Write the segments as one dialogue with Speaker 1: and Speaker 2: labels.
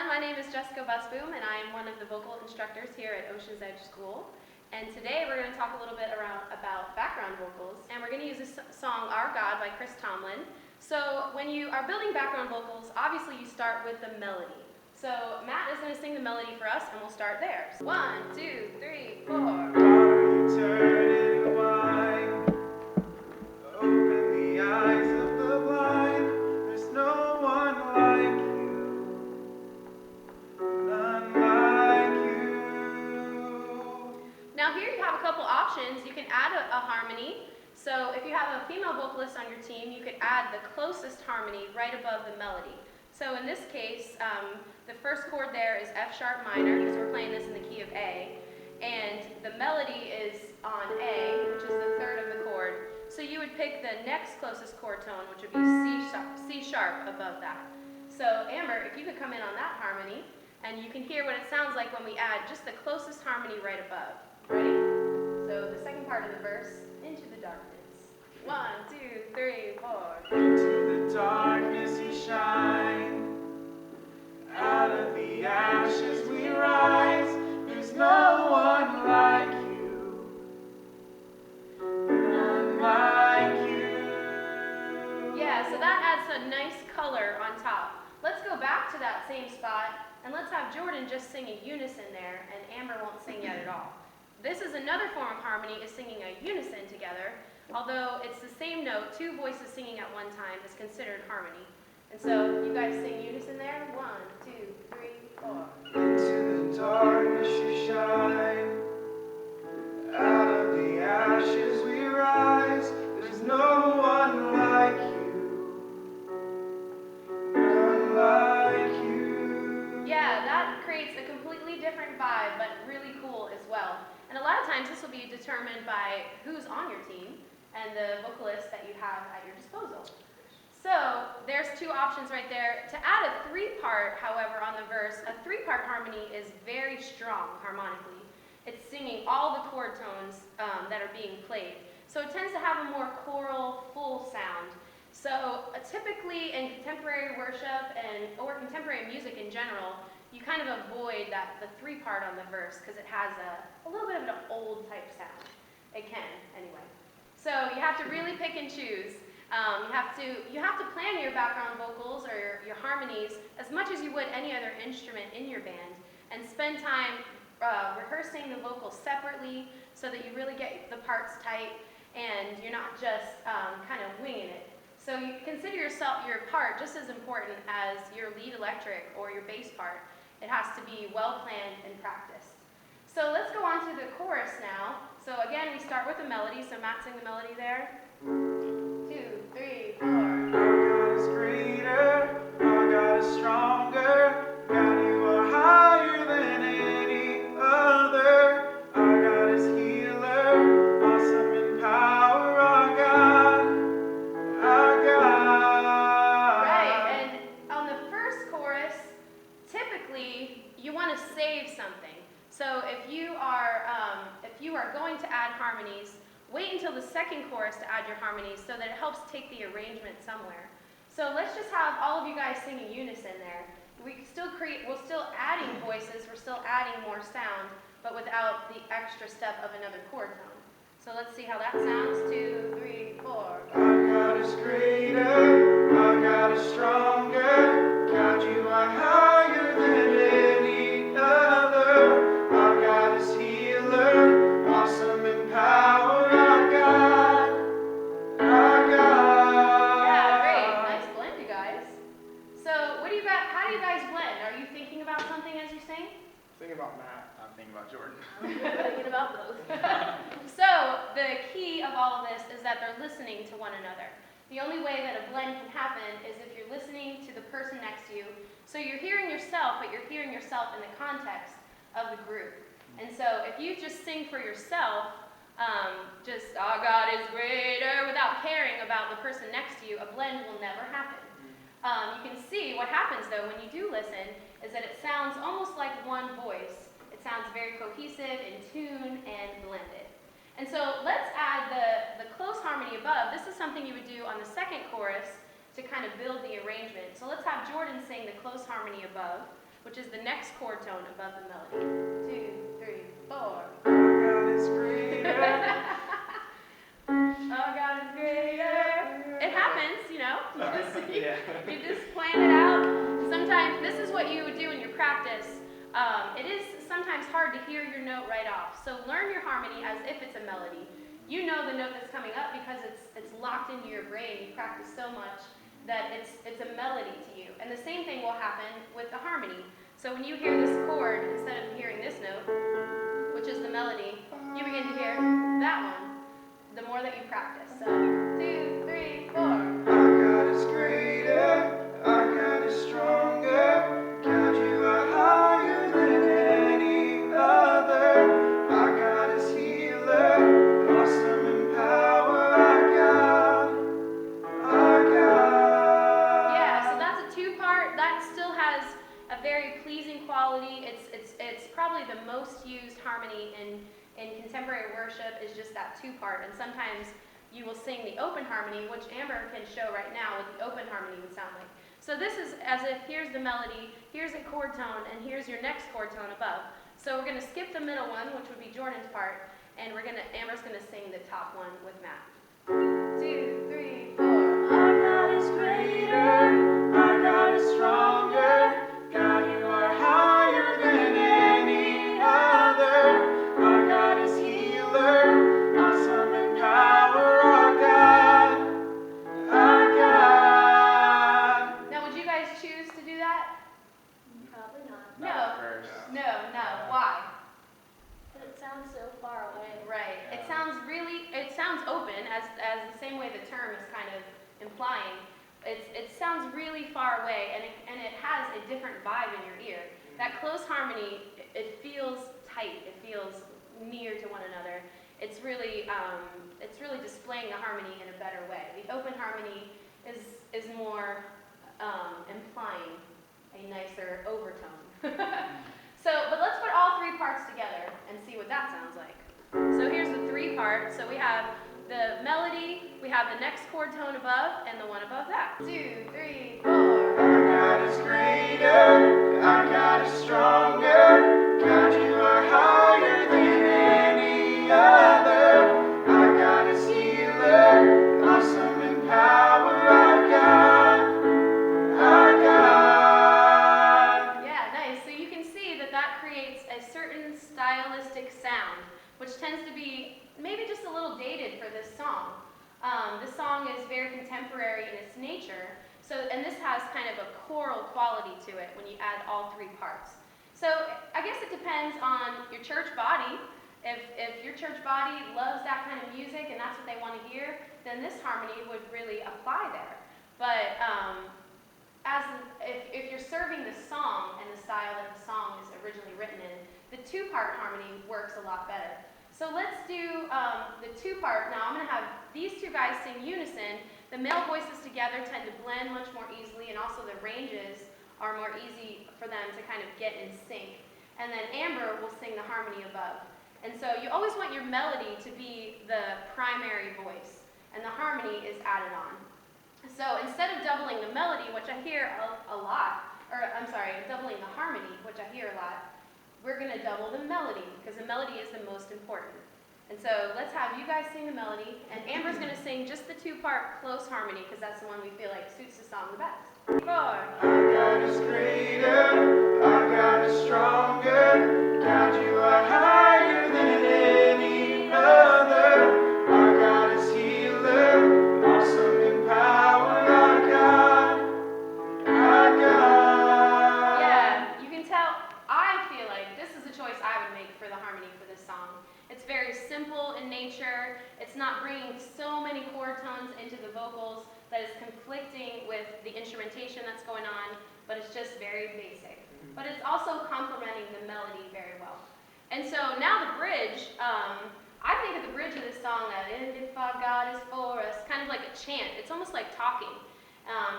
Speaker 1: everyone. My name is Jessica Busboom, and I am one of the vocal instructors here at Ocean's Edge School. And today we're going to talk a little bit about background vocals, and we're going to use this song, Our God by Chris Tomlin. So when you are building background vocals, obviously you start with the melody. So Matt is going to sing the melody for us, and we'll start there. So 1, 2, 3, 4.
Speaker 2: Turning wide, open the eyes of the blind. There's no one like you, none like you.
Speaker 1: Now here you have a couple options. You can add a harmony. So if you have a female vocalist on your team, you could add the closest harmony right above the melody. So in this case, the first chord there is F sharp minor, because we're playing this in the key of A. And the melody is on A, which is the third of the chord. So you would pick the next closest chord tone, which would be C sharp above that. So Amber, if you could come in on that harmony, and you can hear what it sounds like when we add just the closest harmony right above. Ready? So the second part of the verse, into the darkness. 1, 2, 3, 4.
Speaker 2: Into the darkness you shine, out of the ashes we rise. There's no one like you, none like you.
Speaker 1: Yeah, so that adds a nice color on top. Let's go back to that same spot, and let's have Jordan just sing a unison there, and Amber won't sing yet at all. This is another form of harmony, is singing a unison together. Although it's the same note, two voices singing at one time is considered harmony. And so you guys sing unison there. 1, 2, 3, 4.
Speaker 2: Into the darkness you shine, out of the ashes we rise. There's no one like you, none like you.
Speaker 1: Yeah, that creates a completely different vibe, but really cool as well. And a lot of times this will be determined by who's on your team and the vocalist that you have at your disposal. So there's two options right there. To add a three-part, however, on the verse, a three-part harmony is very strong harmonically. It's singing all the chord tones that are being played. So it tends to have a more choral, full sound. So typically in contemporary worship or contemporary music in general, you kind of avoid the three-part on the verse because it has a little bit of an old type sound. It can, anyway. So you have to really pick and choose. You have to plan your background vocals or your harmonies as much as you would any other instrument in your band, and spend time rehearsing the vocals separately so that you really get the parts tight and you're not just kind of winging it. So you consider your part just as important as your lead electric or your bass part. It has to be well planned and practiced. So let's go on to the chorus now. So again, we start with the melody. So Matt, sing the melody there. 2, 3, 4.
Speaker 2: Our God is greater, our God is stronger. God, you are higher than any other. Our God is healer, awesome in power. Our God, our God.
Speaker 1: Right, and on the first chorus, typically you want to save something. So if you are going to add harmonies, wait until the second chorus to add your harmonies so that it helps take the arrangement somewhere. So let's just have all of you guys sing in unison there. We're still adding voices, we're still adding more sound, but without the extra step of another chord tone. So let's see how that sounds. 2, 3, 4.
Speaker 2: Our God is greater, our God is stronger. God, you are higher than any other. Our God is healer, awesome in power. Our God, our God.
Speaker 1: Yeah, great. Nice blend, you guys. So how do you guys blend? Are you thinking about something as you sing?
Speaker 3: Thinking about Matt, I'm thinking about Jordan.
Speaker 1: Thinking about both. So the key of all of this is that they're listening to one another. The only way that a blend can happen is if you're listening to the person next to you. So you're hearing yourself, but you're hearing yourself in the context of the group. And so if you just sing for yourself, just "Our God is greater," without caring about the person next to you, a blend will never happen. You can see what happens though when you do listen is that it sounds almost like one voice. It sounds very cohesive, in tune, and blended. And so let's add the close harmony above. This is something you would do on the second chorus to kind of build the arrangement. So let's have Jordan sing the close harmony above. which is the next chord tone above the melody. 2, 3, 4.
Speaker 2: Our God is greater.
Speaker 1: Oh, God is greater. It happens, you know.
Speaker 3: Yeah.
Speaker 1: You just plan it out. Sometimes this is what you would do in your practice. It is sometimes hard to hear your note right off. So learn your harmony as if it's a melody. You know the note that's coming up because it's locked into your brain. You practice so much that it's a melody to you. And the same thing will happen with the harmony. So when you hear this chord, instead of hearing this note, which is the melody, you begin to hear that one the more that you practice. So 2, 3, 4.
Speaker 2: Our God is greater. Our God is stronger. God, you are higher than any other. Our God is healer. Awesome in power. Our God. Our God.
Speaker 1: Yeah, so that's a 2-part. That still has a very pleasing quality. It's probably the most used harmony in contemporary worship is just that 2-part. And sometimes you will sing the open harmony, which Amber can show right now what the open harmony would sound like. So this is as if here's the melody, here's a chord tone, and here's your next chord tone above. So we're going to skip the middle one, which would be Jordan's part, and Amber's going to sing the top one with Matt. 2, 3, 4.
Speaker 2: Our God is greater. Our God is stronger. God, you are higher than any other. Our God is healer. Awesome in power. Our God. Our God.
Speaker 1: Now, would you guys choose to do that?
Speaker 4: Probably not.
Speaker 1: No.
Speaker 3: First.
Speaker 1: No. Why?
Speaker 4: But it sounds so far away.
Speaker 1: Right.
Speaker 3: Yeah.
Speaker 1: It sounds open, as the same way the term is kind of implying. It sounds really far away, and it has a different vibe in your ear. That close harmony, it feels tight. It feels near to one another. It's really displaying the harmony in a better way. The open harmony is more implying a nicer overtone. But let's put all 3 parts together and see what that sounds like. So here's the 3 parts. So we have the melody, we have the next chord tone above, and the one above that. 2, 3, 4.
Speaker 2: Our God is greater. Our God is stronger. God, you are higher than any other. Our God is healer. Awesome in power. Our God. Our God.
Speaker 1: Yeah, nice. So you can see that creates a certain stylistic sound, which tends to be maybe just a little dated for this song. This song is very contemporary in its nature, and this has kind of a choral quality to it when you add all 3 parts. So I guess it depends on your church body. If your church body loves that kind of music and that's what they want to hear, then this harmony would really apply there. But if you're serving the song and the style that the song is originally written in, the 2-part harmony works a lot better. So let's do the 2-part. Now I'm going to have these 2 guys sing unison. The male voices together tend to blend much more easily, and also the ranges are more easy for them to kind of get in sync. And then Amber will sing the harmony above. And so you always want your melody to be the primary voice, and the harmony is added on. So instead of doubling the melody, which I hear a lot, doubling the harmony, which I hear a lot, we're going to double the melody, because the melody is the most important. And so let's have you guys sing the melody, and Amber's going to sing just the 2-part close harmony, because that's the one we feel like suits the song the best. 4.
Speaker 2: Our God is greater. Our God is stronger. God, you are higher than any other. Our God is healer. Awesome in power. Our God. Our God.
Speaker 1: Yeah, you can tell, I feel like this is a choice I would make for the harmony for this song. It's very simple in nature. It's not bringing so many chord tones into the vocals that is conflicting with the instrumentation that's going on, but it's just very basic. But it's also complementing the melody very well. And so now the bridge, I think of the bridge of this song that, "And if our God is for us," kind of like a chant. It's almost like talking.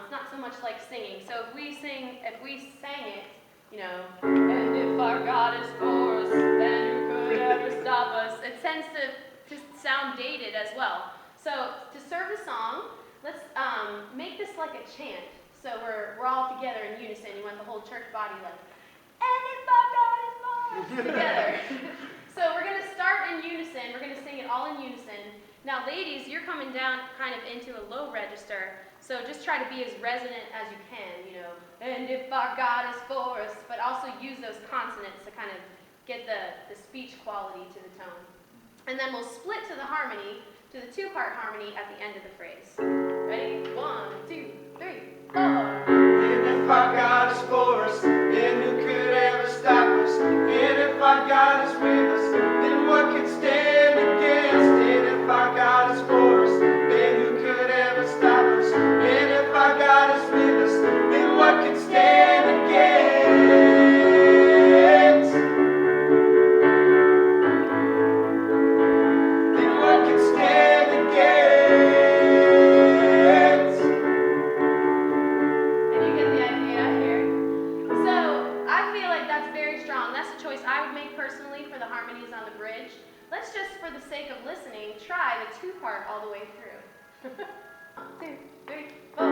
Speaker 1: It's not so much like singing. So if we sang it, you know, "And if our God is for us, then who could ever stop us?" It tends to sound dated as well. So to serve the song, let's make this like a chant. So we're all together in unison. You want the whole church body like, together. So we're going to start in unison. We're going to sing it all in unison. Now, ladies, you're coming down kind of into a low register, so just try to be as resonant as you can, you know. And if our God is for us, but also use those consonants to kind of get the speech quality to the tone. And then we'll split to the harmony, to the two-part harmony at the end of the phrase. Ready? 1, 2, 3, 4.
Speaker 2: And if our God is for us, then who could ever stop us? And if our God is with us, then what can stand against? And if our God is for us, then who could ever stop us? And if our God is with us, then what can stand against? Then what can stand against?
Speaker 1: And you get the idea here. So I feel like that's very strong. That's a choice I would make personally for the harmonies on the bridge. Let's just, for the sake of listening, try the two-part all the way through. 1, 2, 3, 4.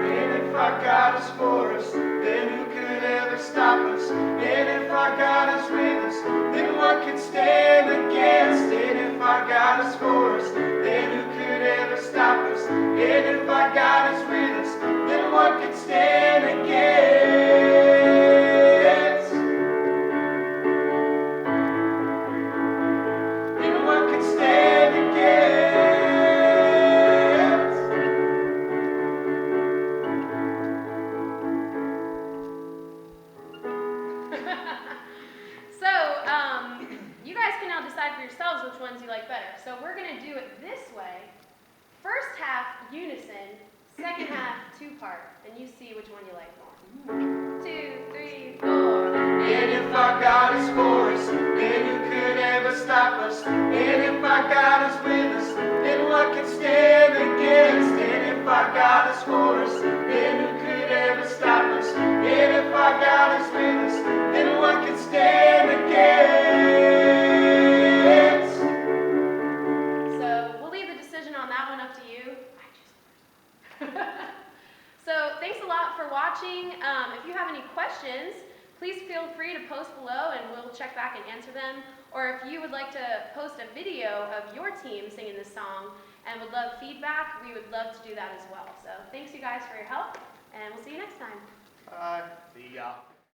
Speaker 2: And if our God is for us, then who could ever stop us? And if our God is with us, then what can stand against? And if our God is for us, then who could ever stop us? And if our God is with us, then what can stand against? Then what can stand against?
Speaker 1: So, you guys can now decide for yourselves which ones you like better. So we're going to do it this way. First half, unison. Second half, two-part. And you see which one you like more. 2, 3, 4.
Speaker 2: And if our God is for us, then who could ever stop us? And if our God is with us, then what can stand against? And if our God is for us, then who could ever stop us? And if our God is with us, then what can stand against?
Speaker 1: So we'll leave the decision on that one up to you. I choose first. So thanks a lot for watching. If you have any questions, please feel free to post below and we'll check back and answer them. Or if you would like to post a video of your team singing this song and would love feedback, we would love to do that as well. So thanks you guys for your help, and we'll see you next time.
Speaker 3: Bye. See ya.